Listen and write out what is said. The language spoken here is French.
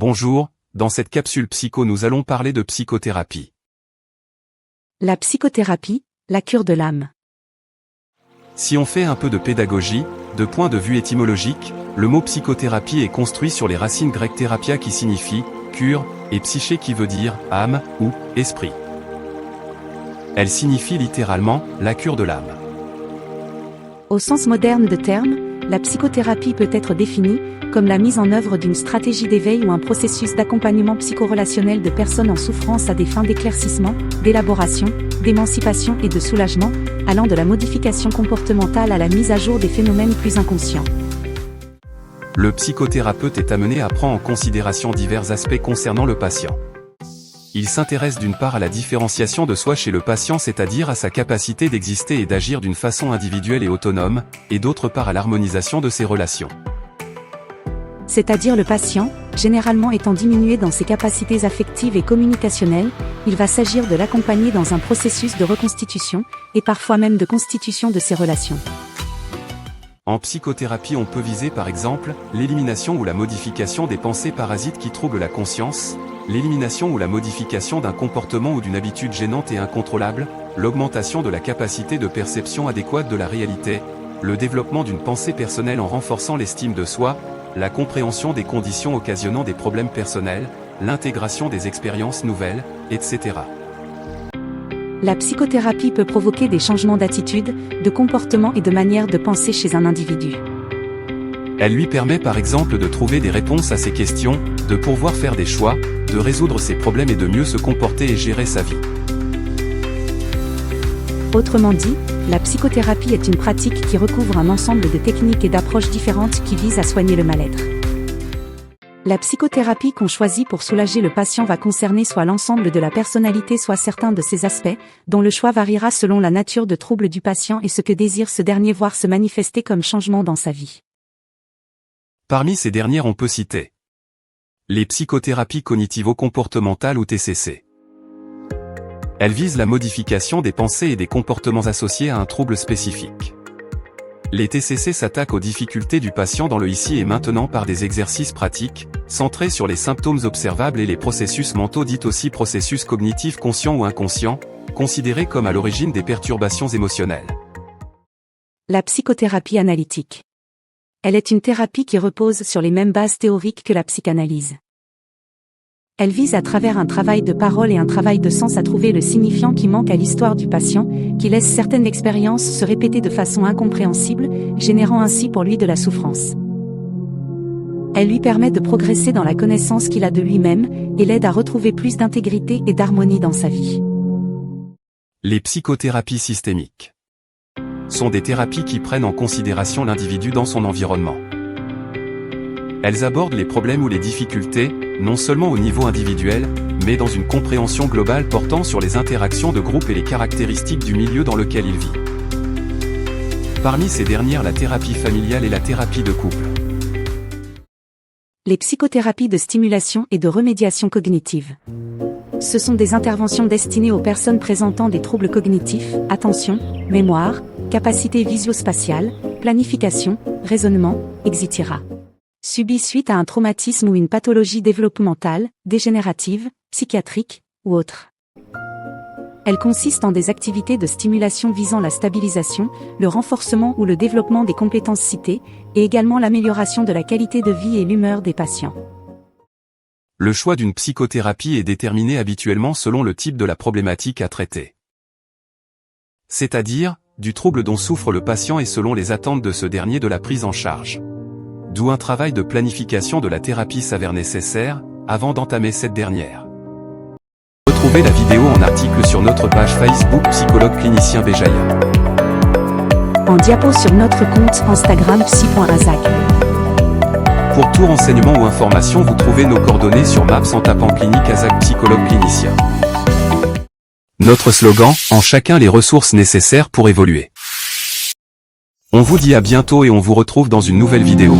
Bonjour, dans cette capsule psycho nous allons parler de psychothérapie. La psychothérapie, la cure de l'âme. Si on fait un peu de pédagogie, de point de vue étymologique, le mot psychothérapie est construit sur les racines grecques therapia qui signifie cure et psyché qui veut dire âme ou esprit. Elle signifie littéralement la cure de l'âme. Au sens moderne de terme, la psychothérapie peut être définie comme la mise en œuvre d'une stratégie d'éveil ou un processus d'accompagnement psychorelationnel de personnes en souffrance à des fins d'éclaircissement, d'élaboration, d'émancipation et de soulagement, allant de la modification comportementale à la mise à jour des phénomènes plus inconscients. Le psychothérapeute est amené à prendre en considération divers aspects concernant le patient. Il s'intéresse d'une part à la différenciation de soi chez le patient, c'est-à-dire à sa capacité d'exister et d'agir d'une façon individuelle et autonome, et d'autre part à l'harmonisation de ses relations. C'est-à-dire le patient, généralement étant diminué dans ses capacités affectives et communicationnelles, il va s'agir de l'accompagner dans un processus de reconstitution, et parfois même de constitution de ses relations. En psychothérapie on peut viser par exemple, l'élimination ou la modification des pensées parasites qui troublent la conscience, l'élimination ou la modification d'un comportement ou d'une habitude gênante et incontrôlable, l'augmentation de la capacité de perception adéquate de la réalité, le développement d'une pensée personnelle en renforçant l'estime de soi, la compréhension des conditions occasionnant des problèmes personnels, l'intégration des expériences nouvelles, etc. La psychothérapie peut provoquer des changements d'attitude, de comportement et de manière de penser chez un individu. Elle lui permet par exemple de trouver des réponses à ses questions, de pouvoir faire des choix, de résoudre ses problèmes et de mieux se comporter et gérer sa vie. Autrement dit, la psychothérapie est une pratique qui recouvre un ensemble de techniques et d'approches différentes qui visent à soigner le mal-être. La psychothérapie qu'on choisit pour soulager le patient va concerner soit l'ensemble de la personnalité soit certains de ses aspects, dont le choix variera selon la nature de trouble du patient et ce que désire ce dernier voir se manifester comme changement dans sa vie. Parmi ces dernières on peut citer les psychothérapies cognitivo-comportementales ou TCC. Elles visent la modification des pensées et des comportements associés à un trouble spécifique. Les TCC s'attaquent aux difficultés du patient dans le ici et maintenant par des exercices pratiques, centrés sur les symptômes observables et les processus mentaux dits aussi processus cognitifs conscients ou inconscients, considérés comme à l'origine des perturbations émotionnelles. La psychothérapie analytique. Elle est une thérapie qui repose sur les mêmes bases théoriques que la psychanalyse. Elle vise à travers un travail de parole et un travail de sens à trouver le signifiant qui manque à l'histoire du patient, qui laisse certaines expériences se répéter de façon incompréhensible, générant ainsi pour lui de la souffrance. Elle lui permet de progresser dans la connaissance qu'il a de lui-même, et l'aide à retrouver plus d'intégrité et d'harmonie dans sa vie. Les psychothérapies systémiques sont des thérapies qui prennent en considération l'individu dans son environnement. Elles abordent les problèmes ou les difficultés, non seulement au niveau individuel, mais dans une compréhension globale portant sur les interactions de groupe et les caractéristiques du milieu dans lequel il vit. Parmi ces dernières, la thérapie familiale et la thérapie de couple. Les psychothérapies de stimulation et de remédiation cognitive. Ce sont des interventions destinées aux personnes présentant des troubles cognitifs, attention, mémoire, capacité visio-spatiale, planification, raisonnement, etc. Subis suite à un traumatisme ou une pathologie développementale, dégénérative, psychiatrique, ou autre. Elles consistent en des activités de stimulation visant la stabilisation, le renforcement ou le développement des compétences citées, et également l'amélioration de la qualité de vie et l'humeur des patients. Le choix d'une psychothérapie est déterminé habituellement selon le type de la problématique à traiter. C'est-à-dire, du trouble dont souffre le patient et selon les attentes de ce dernier de la prise en charge. D'où un travail de planification de la thérapie s'avère nécessaire, avant d'entamer cette dernière. Retrouvez la vidéo en article sur notre page Facebook Psychologue Clinicien Béjaïa. En diapo sur notre compte Instagram psy.azac. Pour tout renseignement ou information vous trouvez nos coordonnées sur Maps en tapant Clinique Azac Psychologue Clinicien. Notre slogan, en chacun les ressources nécessaires pour évoluer. On vous dit à bientôt et on vous retrouve dans une nouvelle vidéo.